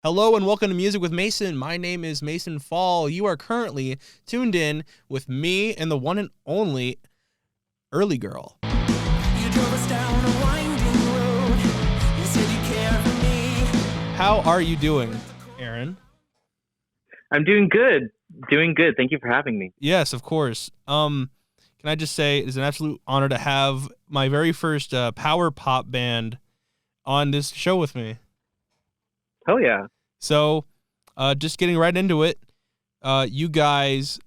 Hello and welcome to Music with Mason. My name is Mason Fall. You are currently tuned in with me and the one and only Early Girl. You drove us down a winding road. You said you care for me. How are you doing, Aaron? I'm doing good. Doing good. Thank you for having me. Yes, of course. Can I just say it's an absolute honor to have my very first power pop band on this show with me. Oh yeah. So, just getting right into it, you guys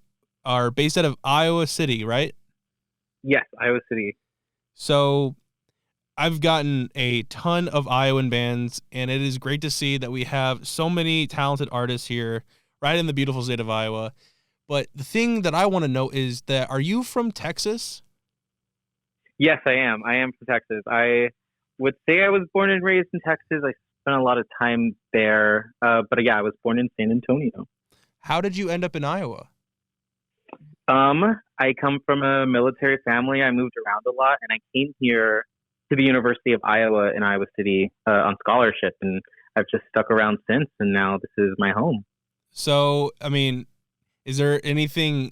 are based out of Iowa City, right? Yes, Iowa City. So, I've gotten a ton of Iowan bands, and it is great to see that we have so many talented artists here, right in the beautiful state of Iowa. But the thing that I want to know is that, are you from Texas? Yes, I am. I am from Texas. I would say I was born and raised in Texas. I spent a lot of time there. But yeah, I was born in San Antonio. How did you end up in Iowa? I come from a military family. I moved around a lot, and I came here to the University of Iowa in Iowa City on scholarship, and I've just stuck around since, and now this is my home. So, I mean, is there anything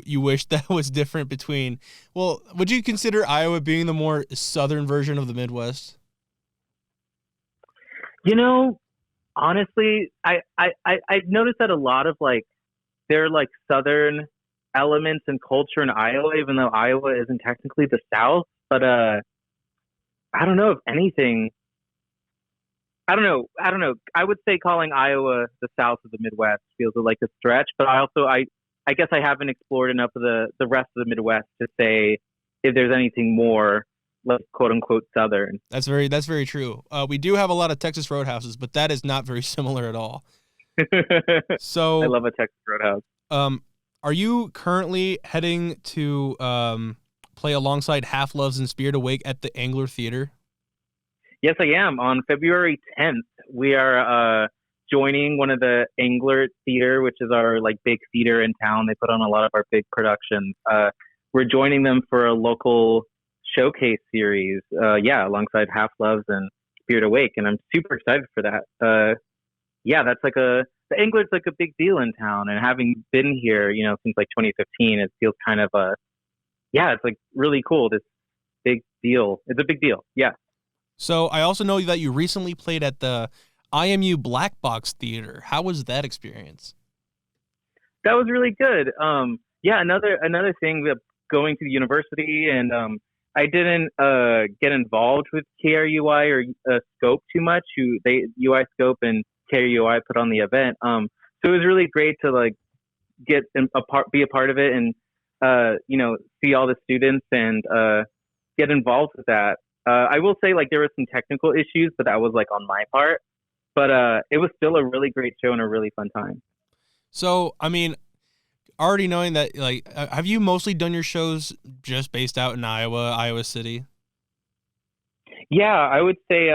you wish that was different between, well, would you consider Iowa being the more southern version of the Midwest? You know, honestly, I noticed that a lot of there are southern elements and culture in Iowa, even though Iowa isn't technically the South. But I don't know if anything. I don't know. I would say calling Iowa the South of the Midwest feels like a stretch, but I guess I haven't explored enough of the rest of the Midwest to say if there's anything more like quote unquote Southern. That's very true. We do have a lot of Texas roadhouses, but that is not very similar at all. So I love a Texas Roadhouse. Are you currently heading to play alongside Half Loves and Spirit Awake at the Angler Theater? Yes, I am. On February 10th, we are joining one of the Angler Theater, which is our big theater in town. They put on a lot of our big productions. We're joining them for a local showcase series. Alongside Half Loves and Spirit Awake, and I'm super excited for that. That's the Angler's like a big deal in town, and having been here, since 2015, it feels kind of it's really cool. This big deal. It's a big deal. Yeah. So I also know that you recently played at the IMU Black Box Theater. How was that experience? That was really good. Another thing that going to the university, and I didn't get involved with KRUI or Scope too much. UI Scope and KRUI put on the event. So it was really great to be a part of it, and see all the students and get involved with that. I will say there were some technical issues, but that was on my part. But it was still a really great show and a really fun time. So, I mean, already knowing that, have you mostly done your shows just based out in Iowa City? Yeah, I would say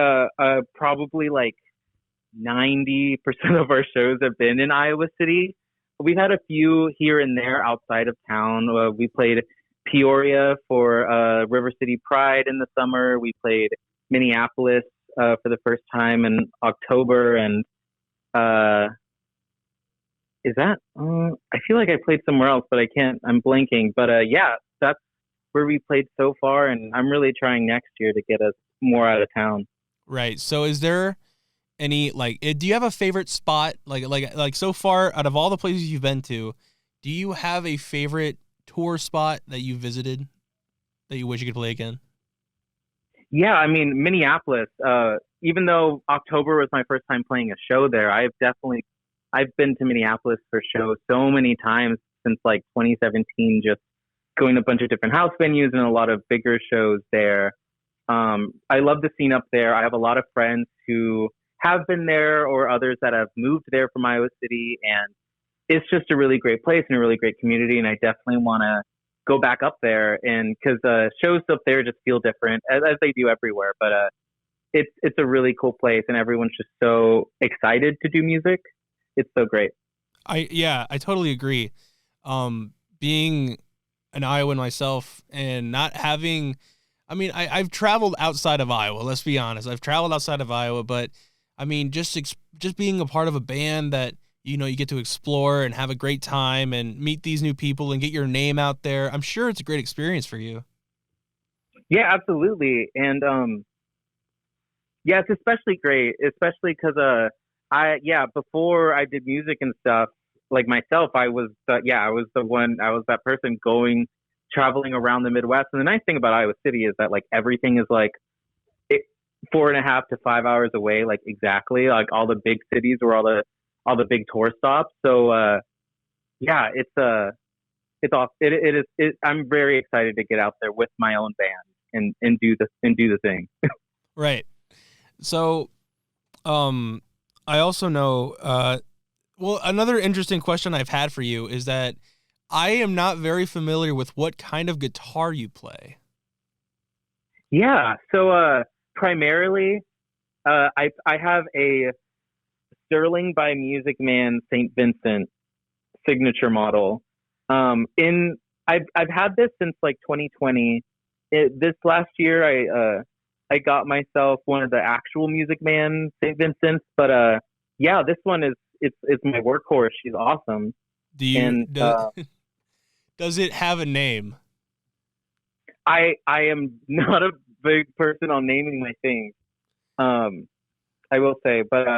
probably 90% of our shows have been in Iowa City. We've had a few here and there outside of town. We played Peoria for River City Pride in the summer. We played Minneapolis for the first time in October, and I feel like I played somewhere else, but I'm blanking. But that's where we played so far, and I'm really trying next year to get us more out of town. Right. So is there any do you have a favorite spot like so far out of all the places you've been to, do you have a favorite tour spot that you visited that you wish you could play again? Yeah, I mean, Minneapolis, even though October was my first time playing a show there, I've been to Minneapolis for shows so many times since 2017, just going to a bunch of different house venues and a lot of bigger shows there. I love the scene up there. I have a lot of friends who have been there or others that have moved there from Iowa City, and it's just a really great place and a really great community, and I definitely want to go back up there, and because shows up there just feel different as they do everywhere, but it's a really cool place, and everyone's just so excited to do music. It's so great. I totally agree. Being an Iowan myself and not having, I've traveled outside of Iowa, let's be honest. I've traveled outside of Iowa, but I mean, just being a part of a band that you get to explore and have a great time and meet these new people and get your name out there. I'm sure it's a great experience for you. Yeah, absolutely. And yeah, it's especially great, especially because before I did music and stuff like myself, I was the one, I was that person going traveling around the Midwest. And the nice thing about Iowa City is that like everything is like it, 4.5 to 5 hours away, like exactly like all the big cities or all the big tour stops. So yeah, it's off. It is. I'm very excited to get out there with my own band and do the thing. Right. So, I also know, well, another interesting question I've had for you is that I am not very familiar with what kind of guitar you play. Yeah. So primarily, I have a Sterling by Music Man St. Vincent signature model. In I've had this since like 2020. This last year, I got myself one of the actual Music Man St. Vincent's, but yeah, this one is it's my workhorse. She's awesome, Do you, and does it have a name? I am not a big person on naming my things. I will say, but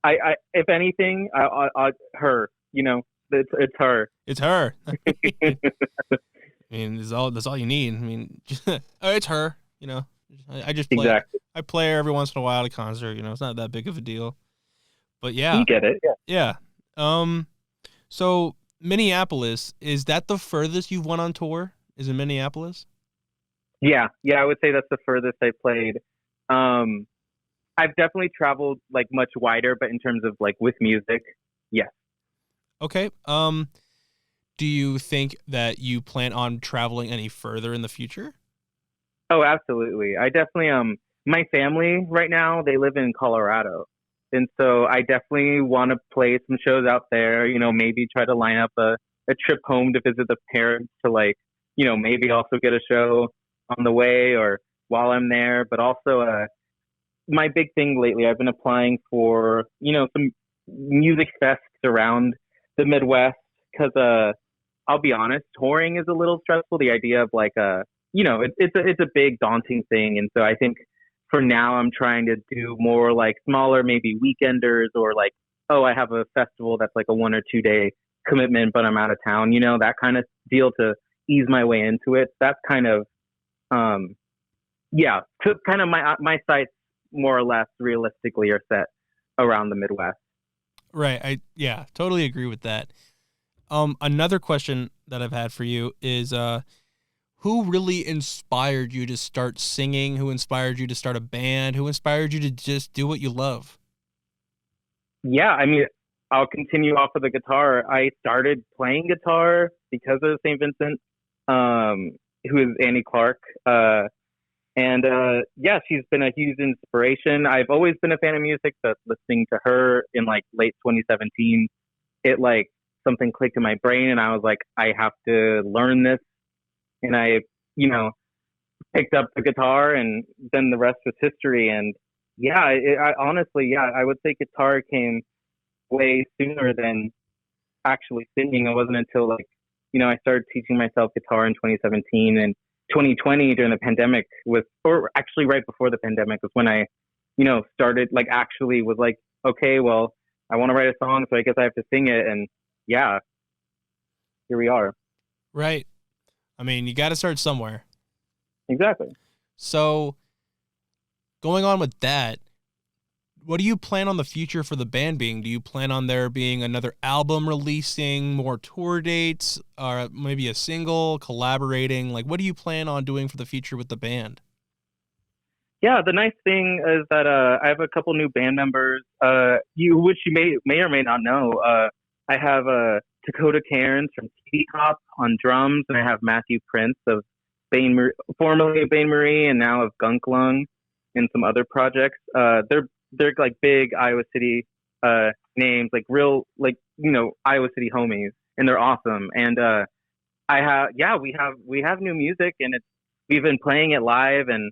I if anything, her. It's her. It's her. I mean, that's all you need. I mean, oh, it's her. I just play. Exactly. I play her every once in a while at a concert. It's not that big of a deal. But yeah, You get it. Yeah. yeah. So Minneapolis, is that the furthest you've went on tour? Is in Minneapolis? Yeah, yeah, I would say that's the furthest I played. I've definitely traveled like much wider, but in terms of like with music, yes. Okay. Do you think that you plan on traveling any further in the future? Oh, absolutely. I definitely my family right now, they live in Colorado. And so I definitely want to play some shows out there, maybe try to line up a trip home to visit the parents to like, maybe also get a show on the way or while I'm there, but also my big thing lately, I've been applying for, some music fests around the Midwest because I'll be honest, touring is a little stressful. The idea of like it's a big daunting thing, and so I think for now I'm trying to do more like smaller, maybe weekenders or like I have a festival that's like a 1 or 2 day commitment, but I'm out of town, that kind of deal to ease my way into it. That's kind of yeah, to kind of my sights more or less realistically are set around the Midwest. Right. Yeah, totally agree with that. Another question that I've had for you is, who really inspired you to start singing? Who inspired you to start a band? Who inspired you to just do what you love? Yeah, I mean, I'll continue off of the guitar. I started playing guitar because of St. Vincent, who is Annie Clark. And yeah, she's been a huge inspiration. I've always been a fan of music, but listening to her in like late 2017, it like something clicked in my brain, and I was like, I have to learn this. And I, picked up the guitar, and then the rest was history. And yeah, I honestly, yeah, I would say guitar came way sooner than actually singing. It wasn't until like, I started teaching myself guitar in 2017, and 2020 during the pandemic or actually right before the pandemic was when I, started like actually was like, okay, well, I want to write a song, so I guess I have to sing it. And yeah, here we are. Right. I mean, you got to start somewhere. Exactly. So going on with that, what do you plan on the future for the band being? Do you plan on there being another album releasing, more tour dates, or maybe a single, collaborating? Like, what do you plan on doing for the future with the band? Yeah, the nice thing is that I have a couple new band members, which you may or may not know. I have Dakota Cairns from TV Top on drums, and I have Matthew Prince of formerly of Bain Marie and now of Gunk Lung and some other projects. They're like big Iowa City names, like real Iowa City homies, and they're awesome. And we have new music, and we've been playing it live, and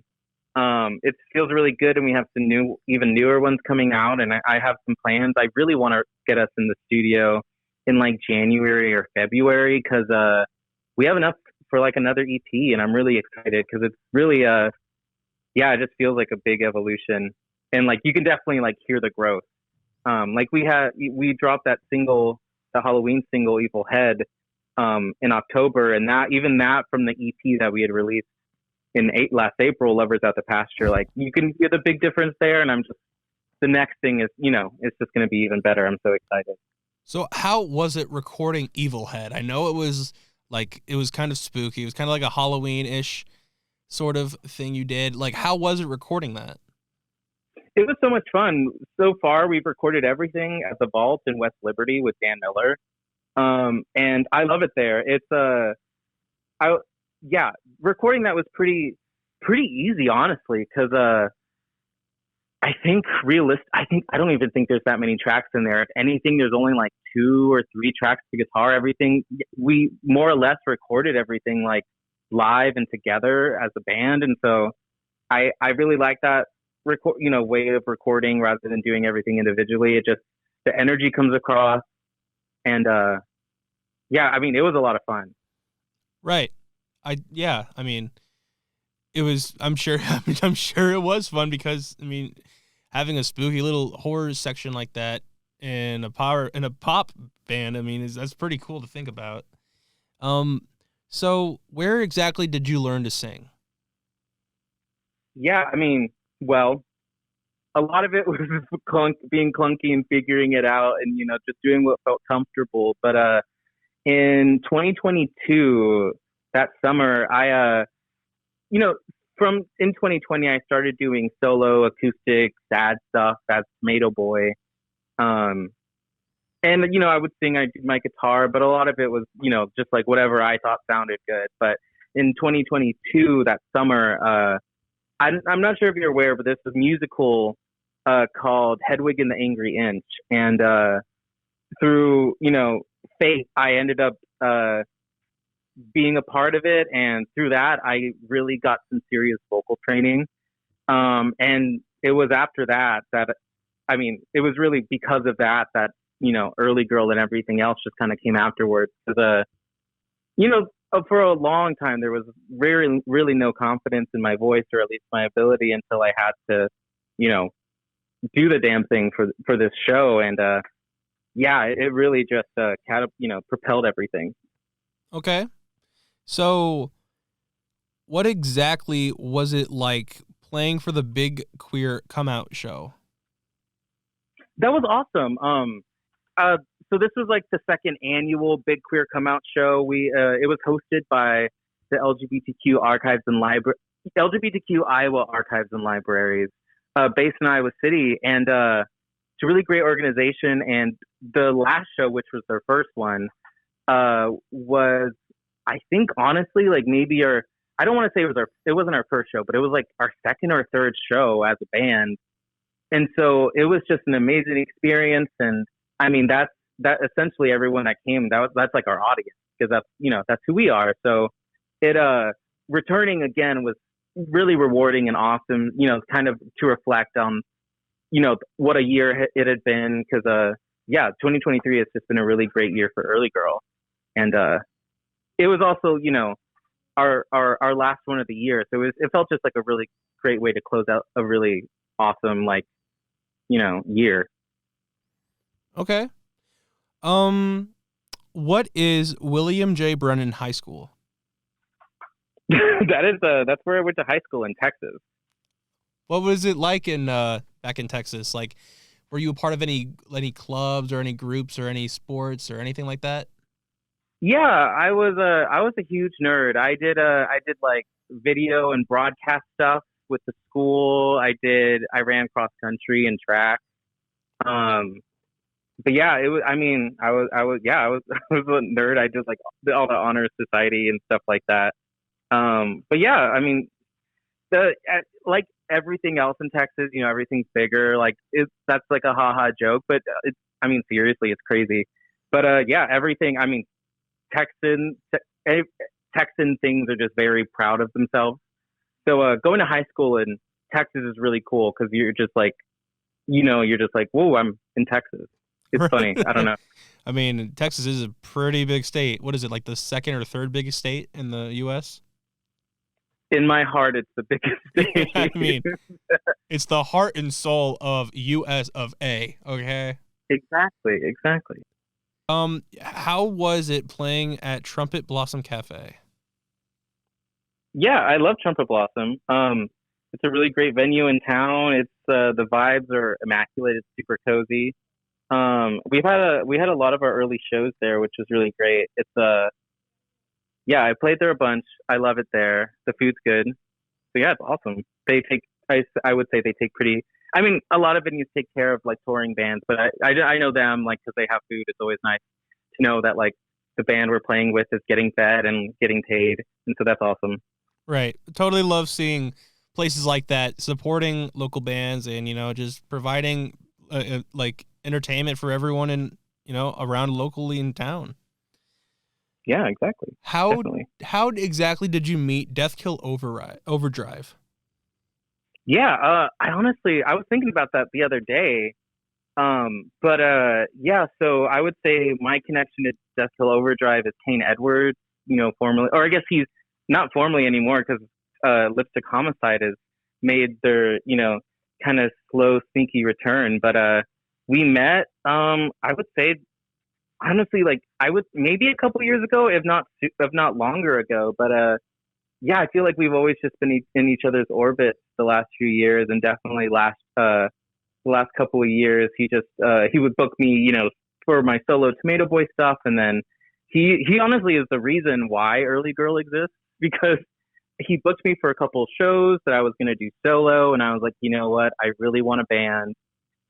It feels really good, and we have some even newer ones coming out, and I have some plans. I really want to get us in the studio in like January or February because we have enough for like another EP, and I'm really excited because it's really yeah, it just feels like a big evolution, and like you can definitely like hear the growth. Like we dropped that single, the Halloween single, Evil Head, in October, and that from the EP that we had released in last April, Lovers at the Pasture. Like you can hear the big difference there, and I'm just the next thing is it's just going to be even better. I'm so excited. So how was it recording Evil Head? I know it was kind of spooky. It was kind of like a Halloween-ish sort of thing you did. Like, how was it recording that? It was so much fun. So far, we've recorded everything at the Vault in West Liberty with Dan Miller. And I love it there. It's recording that was pretty easy, honestly, because I don't even think there's that many tracks in there. If anything, there's only like 2 or 3 tracks to guitar. Everything, we more or less recorded everything like live and together as a band, and so I really like that way of recording rather than doing everything individually. It just, the energy comes across, and yeah, I mean, it was a lot of fun. Right. I mean, it was, I'm sure it was fun because, I mean, having a spooky little horror section like that in a pop band, I mean, that's pretty cool to think about. So where exactly did you learn to sing? Yeah, I mean, well, a lot of it was being clunky and figuring it out, and just doing what felt comfortable. But in 2022, that summer, I from in 2020, I started doing solo acoustic sad stuff as Tomato Boy. And I would sing, I did my guitar, but a lot of it was just like whatever I thought sounded good. But in 2022, that summer, I'm not sure if you're aware, but there's a musical called Hedwig and the Angry Inch, and through fate, I ended up being a part of it, and through that, I really got some serious vocal training. And it was after that I mean, it was really because of that Early Girl and everything else just kind of came afterwards. Because for a long time there was really no confidence in my voice, or at least my ability, until I had to do the damn thing for this show. And yeah, it really just propelled everything. Okay. So what exactly was it like playing for the Big Queer Come Out show? That was awesome. So this was like the second annual Big Queer Come Out show. It was hosted by the LGBTQ Iowa Archives and Libraries, based in Iowa City, and it's a really great organization. And the last show, which was their first one, was, I think, honestly, like maybe I don't want to say it wasn't our first show, but it was like our second or third show as a band. And so it was just an amazing experience. And I mean, that essentially everyone that came, that's like our audience, because that's who we are. So it, returning again was really rewarding and awesome, kind of to reflect on, what a year it had been. Cause, 2023 has just been a really great year for Early Girl. And, it was also, our last one of the year. So it felt just like a really great way to close out a really awesome, year. Okay. What is William J. Brennan High School? That's where I went to high school, in Texas. What was it like back in Texas? Like, were you a part of any clubs or any groups or any sports or anything like that? Yeah, I was a huge nerd. I did like video and broadcast stuff with the school. I ran cross country and track. But yeah, it was, I mean, I was I was a nerd. I did like all the honor society and stuff like that. But yeah, I mean, like everything else in Texas, everything's bigger. Like that's like a haha joke, but I mean, seriously, it's crazy. But yeah, everything. I mean, Texan things are just very proud of themselves. So going to high school in Texas is really cool because you're just like, you're just like, whoa, I'm in Texas. It's funny. I don't know. I mean, Texas is a pretty big state. What is it, like the second or third biggest state in the U.S.? In my heart, it's the biggest state. I mean, it's the heart and soul of U.S. of A. Okay. Exactly. How was it playing at Trumpet Blossom Cafe? Yeah, I love Trumpet Blossom. It's a really great venue in town. It's the vibes are immaculate. It's super cozy. We had a lot of our early shows there, which was really great. It's yeah, I played there a bunch. I love it there. The food's good. So yeah, it's awesome. I would say they take pretty. I mean, a lot of venues take care of like touring bands, but I know them like because they have food. It's always nice to know that like the band we're playing with is getting fed and getting paid, and so that's awesome. Right. Totally love seeing places like that supporting local bands and, just providing like entertainment for everyone in, around locally in town. Yeah, exactly. Definitely. How exactly did you meet Death Kill Overdrive? Yeah, I was thinking about that the other day. But yeah, so I would say my connection to Death Kill Overdrive is Kane Edwards, formerly, or I guess he's not formally anymore because Lipstick Homicide has made their, kind of slow, sneaky return. But we met, I would say, honestly, like I would maybe a couple years ago, if not longer ago. But yeah, I feel like we've always just been in each other's orbit the last few years, and definitely the last couple of years, he would book me, for my solo Tomato Boy stuff, and then he honestly is the reason why Early Girl exists because he booked me for a couple of shows that I was going to do solo, and I was like, you know what, I really want a band.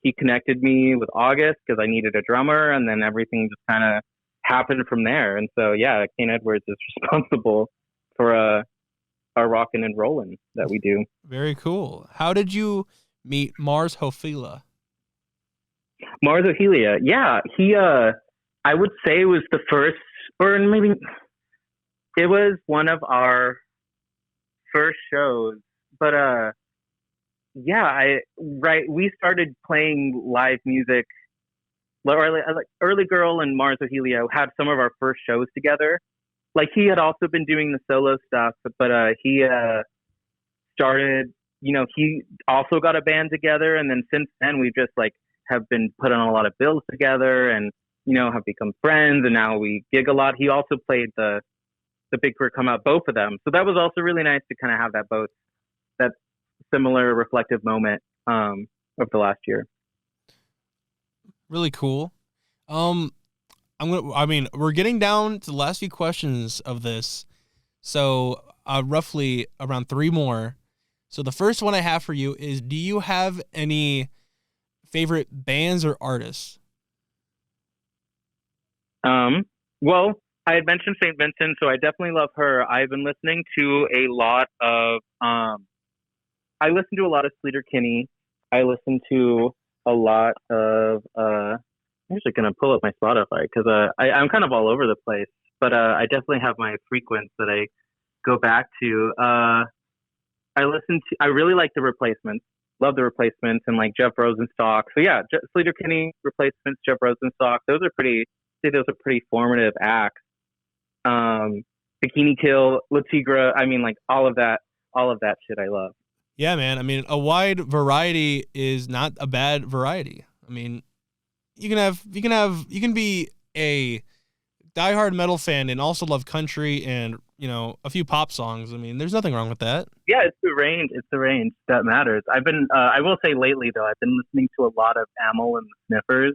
He connected me with August because I needed a drummer, and then everything just kind of happened from there. And so, yeah, Kane Edwards is responsible for our rockin' and rollin' that we do. Very cool. How did you meet Mars Hofila? Mars Hofila, yeah, he I would say was the first, or maybe it was one of our first shows, but yeah, we started playing live music, or like Early Girl and Mars Hofila had some of our first shows together. Like he had also been doing the solo stuff, but he started, he also got a band together, and then since then we've just like have been put on a lot of bills together, and have become friends, and now we gig a lot. He also played the Big Queer Come Out, both of them, so that was also really nice to kind of have that similar reflective moment of the last year. Really cool. We're getting down to the last few questions of this, so roughly around 3 more. So the first one I have for you is, do you have any favorite bands or artists? Well, I had mentioned St. Vincent, so I definitely love her. I've been listening to a lot of I listen to a lot of Sleater Kinney. I listen to a lot of I'm actually gonna pull up my Spotify because I'm kind of all over the place, but I definitely have my frequents that I go back to. I really like the Replacements. Love the Replacements and like Jeff Rosenstock. So yeah, Sleater Kinney, Replacements, Jeff Rosenstock. Those are pretty formative acts. Bikini Kill, Le Tigre. I mean, like all of that shit I love. Yeah, man. I mean, a wide variety is not a bad variety. I mean, you can be a diehard metal fan and also love country and, a few pop songs. I mean, there's nothing wrong with that. Yeah, it's the range that matters. I've been, I will say lately though, I've been listening to a lot of Amyl and the Sniffers.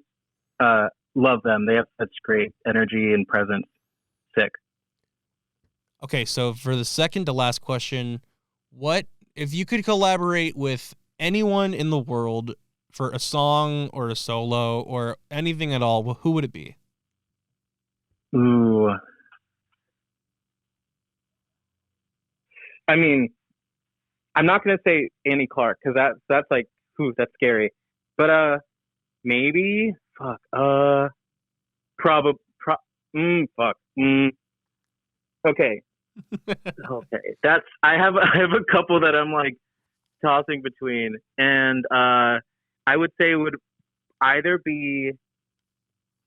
Love them. They have such great energy and presence. Sick. Okay, so for the second to last question, what if you could collaborate with anyone in the world for a song or a solo or anything at all, who would it be? Ooh. I mean, I'm not gonna say Annie Clark because that's like, that's scary. But maybe Okay. Okay, I have a couple that I'm like tossing between, and I would say it would either be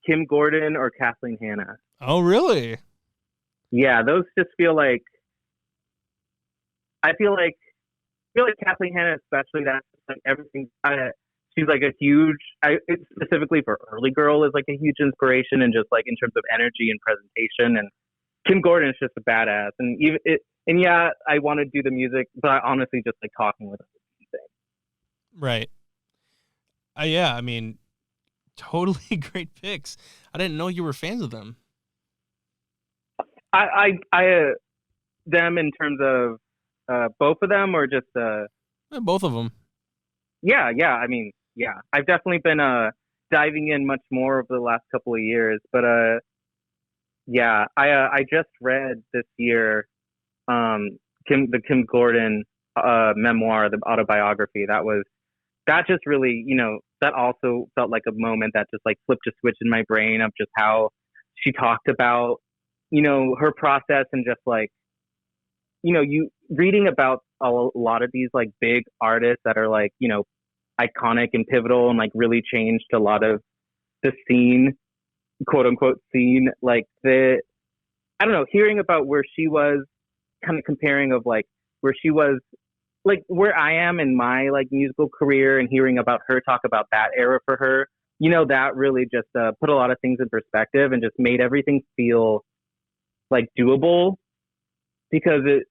Kim Gordon or Kathleen Hanna. Oh, really? Yeah, those just feel like I feel like Kathleen Hanna, especially that's like everything. She's like a huge. It's specifically for Early Girl is like a huge inspiration, and just like in terms of energy and presentation. And Kim Gordon is just a badass, and even it. And yeah, I want to do the music, but I honestly just like talking with her. Right. Yeah, I mean, totally great picks. I didn't know you were fans of them. Them in terms of both of them, or just Both of them. yeah. I mean, yeah, I've definitely been diving in much more over the last couple of years, but yeah, I just read this year the Kim Gordon memoir, the autobiography. That just really, that also felt like a moment that just like flipped a switch in my brain of just how she talked about, her process, and just like, you reading about a lot of these like big artists that are like, iconic and pivotal and like really changed a lot of the scene, quote unquote scene, like I don't know, hearing about where she was, kind of comparing of like where she was, like where I am in my like musical career, and hearing about her talk about that era for her, that really just put a lot of things in perspective and just made everything feel like doable, because it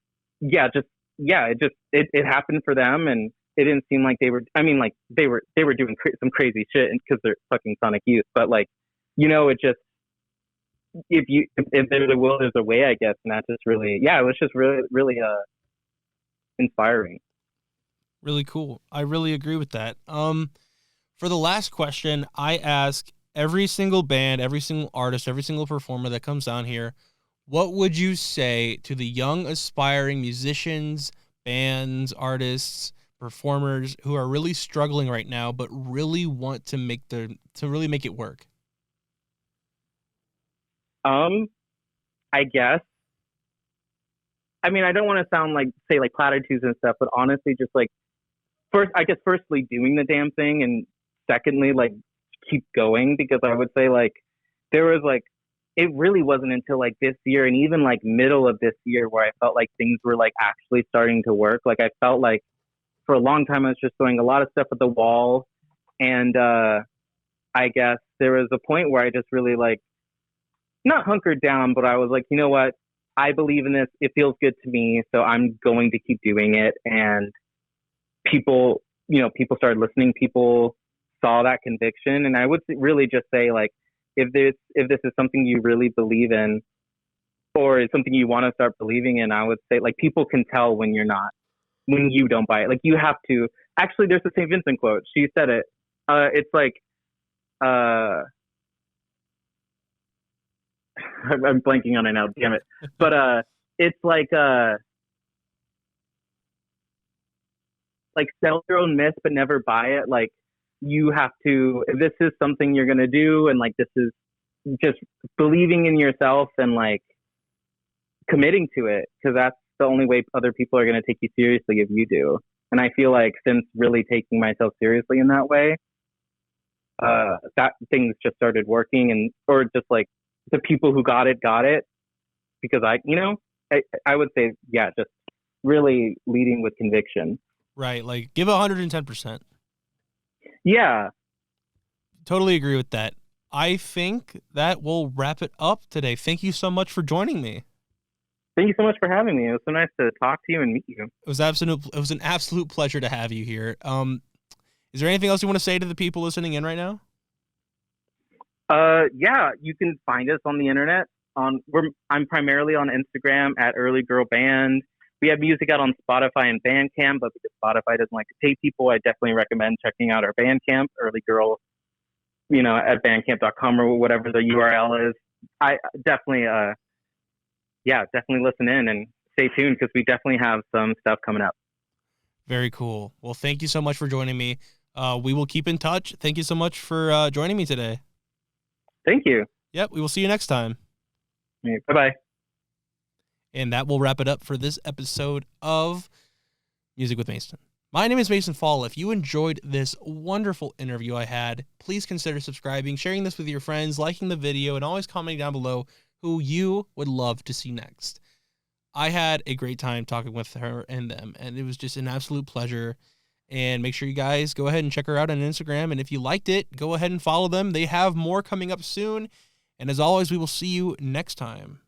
happened for them, and it didn't seem like they were. I mean, like they were doing some crazy shit because they're fucking Sonic Youth, but like, it just, if there's a will, there's a way, I guess, and that just really, yeah, it was just really inspiring. Really cool. I really agree with that. For the last question, I ask every single band, every single artist, every single performer that comes down here, what would you say to the young aspiring musicians, bands, artists, performers who are really struggling right now but really want to really make it work? I guess. I mean, I don't want to sound like say like platitudes and stuff, but honestly, just like firstly doing the damn thing, and secondly, like keep going, because I would say like there was like it really wasn't until like this year, and even like middle of this year, where I felt like things were like actually starting to work. Like I felt like for a long time I was just throwing a lot of stuff at the wall, and I guess there was a point where I just really like not hunkered down, but I was like, you know what? I believe in this. It feels good to me, so I'm going to keep doing it. And people started listening. People saw that conviction, and I would really just say, like, if this is something you really believe in, or it's something you want to start believing in, I would say, like, people can tell when when you don't buy it. Like, you have to. Actually, there's the St. Vincent quote. She said it. It's like, I'm blanking on it now. Damn it! But it's like sell your own myth, but never buy it. Like, you have to. If this is something you're gonna do, and like this is just believing in yourself and like committing to it, because that's the only way other people are gonna take you seriously if you do. And I feel like since really taking myself seriously in that way, that things just started working, and or just like the people who got it, because I would say, yeah, just really leading with conviction. Right. Like give 110%. Yeah. Totally agree with that. I think that will wrap it up today. Thank you so much for joining me. Thank you so much for having me. It was so nice to talk to you and meet you. It was an absolute pleasure to have you here. Is there anything else you want to say to the people listening in right now? Yeah, you can find us on the internet. I'm primarily on Instagram at Early Girl Band. We have music out on Spotify and Bandcamp, but because Spotify doesn't like to pay people, I definitely recommend checking out our Bandcamp, Early Girl, at bandcamp.com or whatever the URL is. I definitely, definitely listen in and stay tuned, because we definitely have some stuff coming up. Very cool. Well, thank you so much for joining me. We will keep in touch. Thank you so much for joining me today. Thank you. Yep, we will see you next time. Bye-bye. And that will wrap it up for this episode of Music with Mason. My name is Mason Fall. If you enjoyed this wonderful interview I had, please consider subscribing, sharing this with your friends, liking the video, and always commenting down below who you would love to see next. I had a great time talking with her and them, and it was just an absolute pleasure. And make sure you guys go ahead and check her out on Instagram. And if you liked it, go ahead and follow them. They have more coming up soon. And as always, we will see you next time.